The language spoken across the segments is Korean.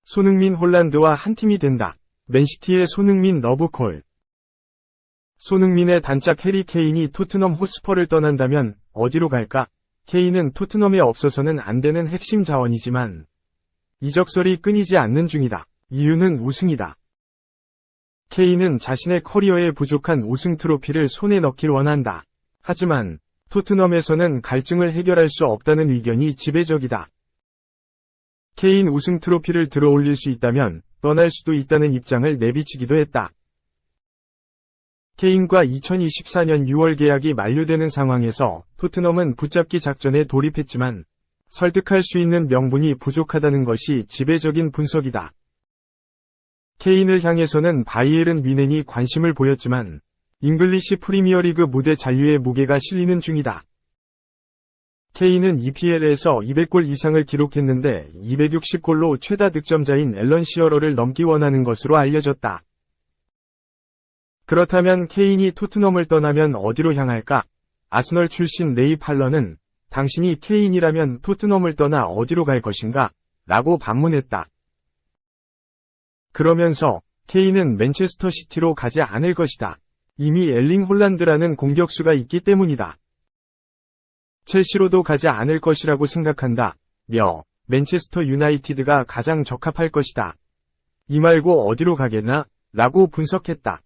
손흥민 홀란드와 한 팀이 된다. 맨시티의 손흥민 러브콜. 손흥민의 단짝 해리 케인이 토트넘 호스퍼를 떠난다면 어디로 갈까? 케인은 토트넘에 없어서는 안 되는 핵심 자원이지만 이적설이 끊이지 않는 중이다. 이유는 우승이다. 케인은 자신의 커리어에 부족한 우승 트로피를 손에 넣길 원한다. 하지만 토트넘에서는 갈증을 해결할 수 없다는 의견이 지배적이다. 케인 우승 트로피를 들어올릴 수 있다면 떠날 수도 있다는 입장을 내비치기도 했다. 케인과 2024년 6월 계약이 만료되는 상황에서 토트넘은 붙잡기 작전에 돌입했지만 설득할 수 있는 명분이 부족하다는 것이 지배적인 분석이다. 케인을 향해서는 바이에른 뮌헨이 관심을 보였지만 잉글리시 프리미어리그 무대 잔류의 무게가 실리는 중이다. 케인은 EPL에서 200골 이상을 기록했는데 260골로 최다 득점자인 앨런 시어러를 넘기 원하는 것으로 알려졌다. 그렇다면 케인이 토트넘을 떠나면 어디로 향할까? 아스널 출신 레이 팔러는 당신이 케인이라면 토트넘을 떠나 어디로 갈 것인가? 라고 반문했다. 그러면서 케인은 맨체스터 시티로 가지 않을 것이다. 이미 엘링 홀란드라는 공격수가 있기 때문이다. 첼시로도 가지 않을 것이라고 생각한다. 맨체스터 유나이티드가 가장 적합할 것이다. 이 말고 어디로 가겠나? 라고 분석했다.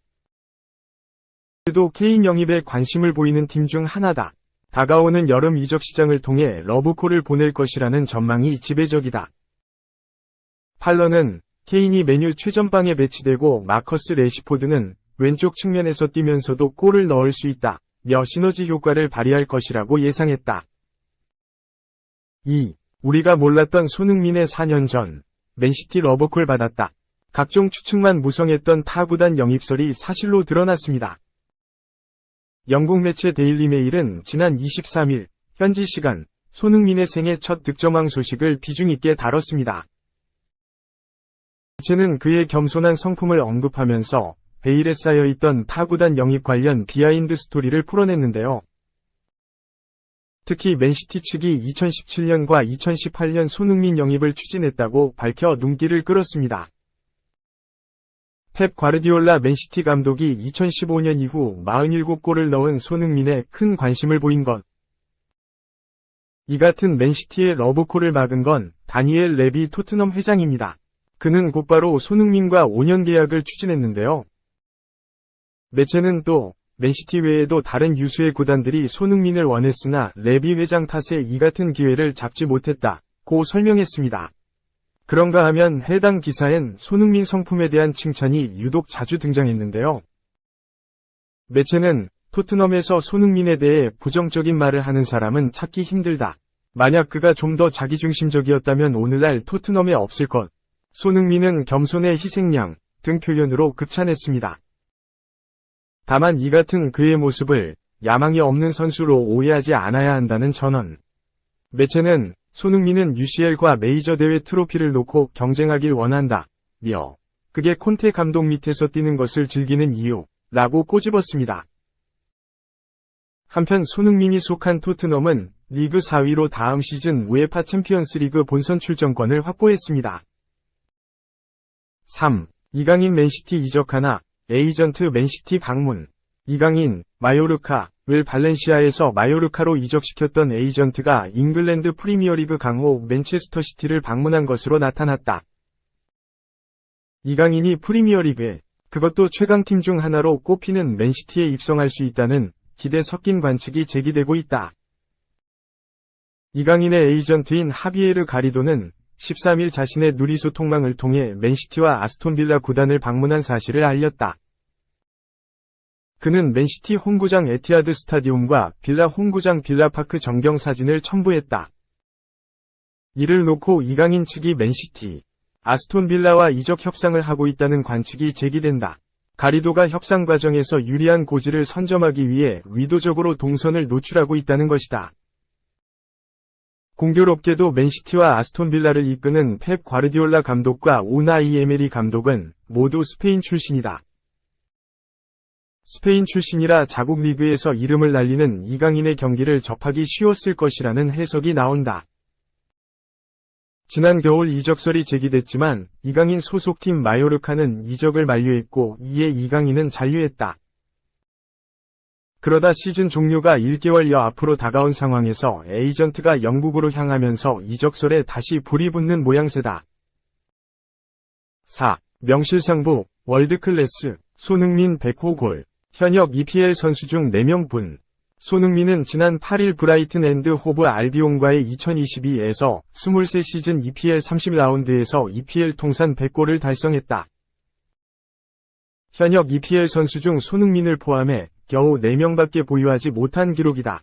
그래도 케인 영입에 관심을 보이는 팀 중 하나다. 다가오는 여름 이적 시장을 통해 러브콜을 보낼 것이라는 전망이 지배적이다. 팔러는 케인이 메뉴 최전방에 배치되고 마커스 레시포드는 왼쪽 측면에서 뛰면서도 골을 넣을 수 있다. 시너지 효과를 발휘할 것이라고 예상했다. 2. 우리가 몰랐던 손흥민의 4년 전 맨시티 러브콜 받았다. 각종 추측만 무성했던 타구단 영입설이 사실로 드러났습니다. 영국 매체 데일리 메일은 지난 23일 현지 시간 손흥민의 생애 첫 득점왕 소식을 비중 있게 다뤘습니다. 매체는 그의 겸손한 성품을 언급하면서 베일에 쌓여있던 타구단 영입 관련 비하인드 스토리를 풀어냈는데요. 특히 맨시티 측이 2017년과 2018년 손흥민 영입을 추진했다고 밝혀 눈길을 끌었습니다. 펩 과르디올라 맨시티 감독이 2015년 이후 47골을 넣은 손흥민에 큰 관심을 보인 것. 이 같은 맨시티의 러브콜을 막은 건 다니엘 레비 토트넘 회장입니다. 그는 곧바로 손흥민과 5년 계약을 추진했는데요. 매체는 또 맨시티 외에도 다른 유수의 구단들이 손흥민을 원했으나 레비 회장 탓에 이 같은 기회를 잡지 못했다고 설명했습니다. 그런가 하면 해당 기사엔 손흥민 성품에 대한 칭찬이 유독 자주 등장했는데요. 매체는 토트넘에서 손흥민에 대해 부정적인 말을 하는 사람은 찾기 힘들다. 만약 그가 좀 더 자기중심적이었다면 오늘날 토트넘에 없을 것. 손흥민은 겸손의 희생양 등 표현으로 극찬했습니다. 다만 이 같은 그의 모습을 야망이 없는 선수로 오해하지 않아야 한다는 전언. 매체는 손흥민은 UCL과 메이저 대회 트로피를 놓고 경쟁하길 원한다. 그게 콘테 감독 밑에서 뛰는 것을 즐기는 이유라고 꼬집었습니다. 한편 손흥민이 속한 토트넘은 리그 4위로 다음 시즌 우에파 챔피언스 리그 본선 출전권을 확보했습니다. 3. 이강인 맨시티 이적하나? 에이전트 맨시티 방문. 이강인, 마요르카를 발렌시아에서 마요르카로 이적시켰던 에이전트가 잉글랜드 프리미어리그 강호 맨체스터 시티를 방문한 것으로 나타났다. 이강인이 프리미어리그에, 그것도 최강팀 중 하나로 꼽히는 맨시티에 입성할 수 있다는 기대 섞인 관측이 제기되고 있다. 이강인의 에이전트인 하비에르 가리도는 13일 자신의 누리소통망을 통해 맨시티와 아스톤빌라 구단을 방문한 사실을 알렸다. 그는 맨시티 홈구장 에티하드 스타디움과 빌라 홈구장 빌라파크 전경 사진을 첨부했다. 이를 놓고 이강인 측이 맨시티, 아스톤빌라와 이적 협상을 하고 있다는 관측이 제기된다. 가리도가 협상 과정에서 유리한 고지를 선점하기 위해 의도적으로 동선을 노출하고 있다는 것이다. 공교롭게도 맨시티와 아스톤빌라를 이끄는 펩 과르디올라 감독과 우나이 에메리 감독은 모두 스페인 출신이다. 스페인 출신이라 자국 리그에서 이름을 날리는 이강인의 경기를 접하기 쉬웠을 것이라는 해석이 나온다. 지난 겨울 이적설이 제기됐지만 이강인 소속팀 마요르카는 이적을 만료했고 이에 이강인은 잔류했다. 그러다 시즌 종료가 1개월여 앞으로 다가온 상황에서 에이전트가 영국으로 향하면서 이적설에 다시 불이 붙는 모양새다. 4. 명실상부, 월드클래스, 손흥민 100호 골. 현역 EPL 선수 중 4명 분. 손흥민은 지난 8일 브라이튼 앤드 호브 알비온과의 2022에서 23시즌 EPL 30라운드에서 EPL 통산 100골을 달성했다. 현역 EPL 선수 중 손흥민을 포함해 겨우 4명밖에 보유하지 못한 기록이다.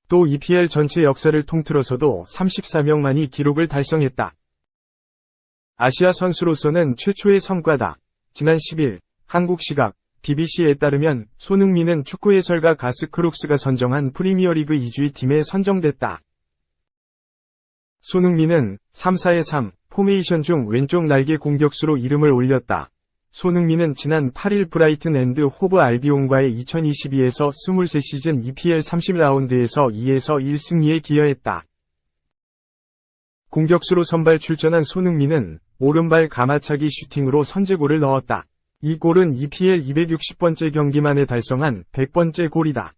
또 EPL 전체 역사를 통틀어서도 34명만이 기록을 달성했다. 아시아 선수로서는 최초의 성과다. 지난 10일 한국 시각 BBC에 따르면 손흥민은 축구 해설가 가스 크룩스가 선정한 프리미어리그 2주의 팀에 선정됐다. 손흥민은 3-4-3 포메이션 중 왼쪽 날개 공격수로 이름을 올렸다. 손흥민은 지난 8일 브라이튼 앤드 호브 알비온과의 2022에서 23시즌 EPL 30라운드에서 2에서 1승리에 기여했다. 공격수로 선발 출전한 손흥민은 오른발 가마차기 슈팅으로 선제골을 넣었다. 이 골은 EPL 260번째 경기만에 달성한 100번째 골이다.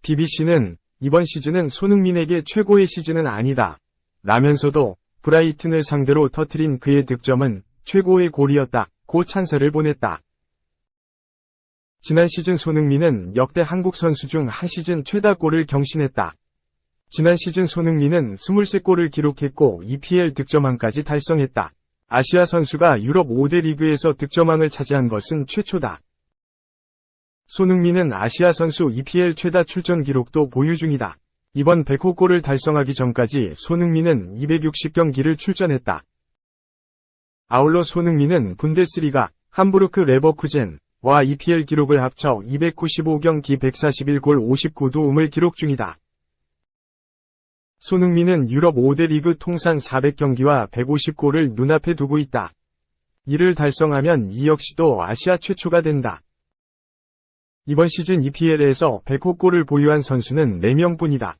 BBC는 이번 시즌은 손흥민에게 최고의 시즌은 아니다. 라면서도 브라이튼을 상대로 터뜨린 그의 득점은 최고의 골이었다. 고 찬사를 보냈다. 지난 시즌 손흥민은 역대 한국 선수 중 한 시즌 최다 골을 경신했다. 지난 시즌 손흥민은 23골을 기록했고 EPL 득점왕까지 달성했다. 아시아 선수가 유럽 5대 리그에서 득점왕을 차지한 것은 최초다. 손흥민은 아시아 선수 EPL 최다 출전 기록도 보유 중이다. 이번 100호 골을 달성하기 전까지 손흥민은 260경기를 출전했다. 아울러 손흥민은 분데스리가, 함부르크 레버쿠젠과 EPL 기록을 합쳐 295경기 141골 59도움을 기록 중이다. 손흥민은 유럽 5대 리그 통산 400경기와 150골을 눈앞에 두고 있다. 이를 달성하면 이 역시도 아시아 최초가 된다. 이번 시즌 EPL에서 100호 골을 보유한 선수는 4명뿐이다.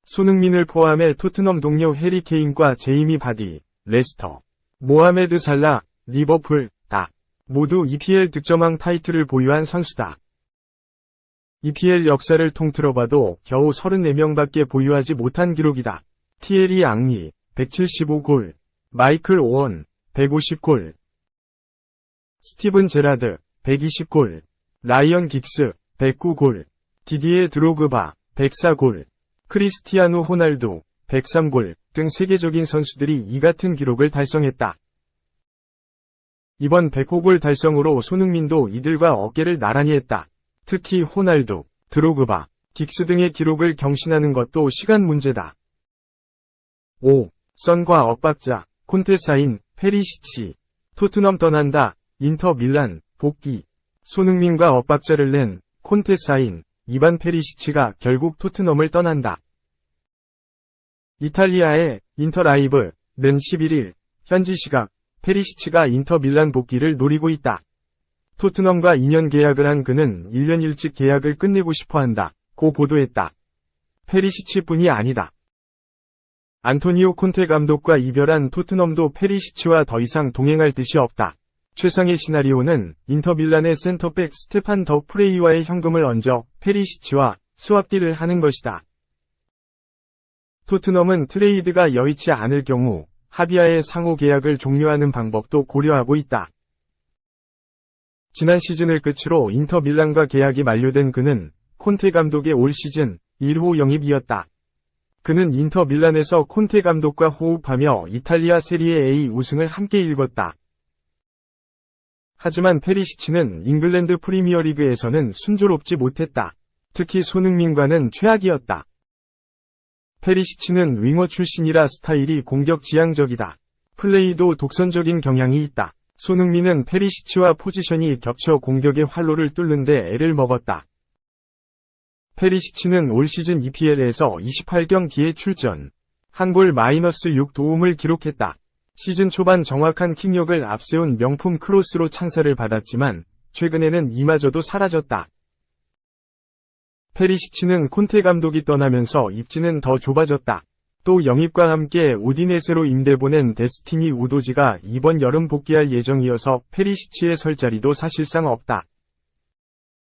손흥민을 포함해 토트넘 동료 해리 케인과 제이미 바디, 레스터, 모하메드 살라, 리버풀, 다 모두 EPL 득점왕 타이틀을 보유한 선수다. EPL 역사를 통틀어봐도 겨우 34명밖에 보유하지 못한 기록이다. 티에리 앙리, 175골, 마이클 오원, 150골, 스티븐 제라드, 120골, 라이언 긱스, 109골, 디디에 드로그바, 104골, 크리스티아누 호날두, 103골 등 세계적인 선수들이 이 같은 기록을 달성했다. 이번 100호 골 달성으로 손흥민도 이들과 어깨를 나란히 했다. 특히 호날두, 드로그바, 긱스 등의 기록을 경신하는 것도 시간 문제다. 5. 선과 엇박자, 콘테 사인, 페리시치, 토트넘 떠난다, 인터 밀란, 복귀. 손흥민과 엇박자를 낸 콘테 사인, 이반 페리시치가 결국 토트넘을 떠난다. 이탈리아의 인터라이브는 11일, 현지 시각, 페리시치가 인터 밀란 복귀를 노리고 있다. 토트넘과 2년 계약을 한 그는 1년 일찍 계약을 끝내고 싶어한다. 고 보도했다. 페리시치뿐이 아니다. 안토니오 콘테 감독과 이별한 토트넘도 페리시치와 더 이상 동행할 뜻이 없다. 최상의 시나리오는 인터 밀란의 센터백 스테판 더 프레이와의 현금을 얹어 페리시치와 스왑딜을 하는 것이다. 토트넘은 트레이드가 여의치 않을 경우 하비아의 상호 계약을 종료하는 방법도 고려하고 있다. 지난 시즌을 끝으로 인터 밀란과 계약이 만료된 그는 콘테 감독의 올 시즌 1호 영입이었다. 그는 인터 밀란에서 콘테 감독과 호흡하며 이탈리아 세리에 A 우승을 함께 일궜다. 하지만 페리시치는 잉글랜드 프리미어리그에서는 순조롭지 못했다. 특히 손흥민과는 최악이었다. 페리시치는 윙어 출신이라 스타일이 공격 지향적이다. 플레이도 독선적인 경향이 있다. 손흥민은 페리시치와 포지션이 겹쳐 공격의 활로를 뚫는데 애를 먹었다. 페리시치는 올 시즌 EPL에서 28경기에 출전, 한 골 -6 도움을 기록했다. 시즌 초반 정확한 킥력을 앞세운 명품 크로스로 찬사를 받았지만 최근에는 이마저도 사라졌다. 페리시치는 콘테 감독이 떠나면서 입지는 더 좁아졌다. 또 영입과 함께 우디네세로 임대 보낸 데스티니 우도지가 이번 여름 복귀할 예정이어서 페리시치의 설 자리도 사실상 없다.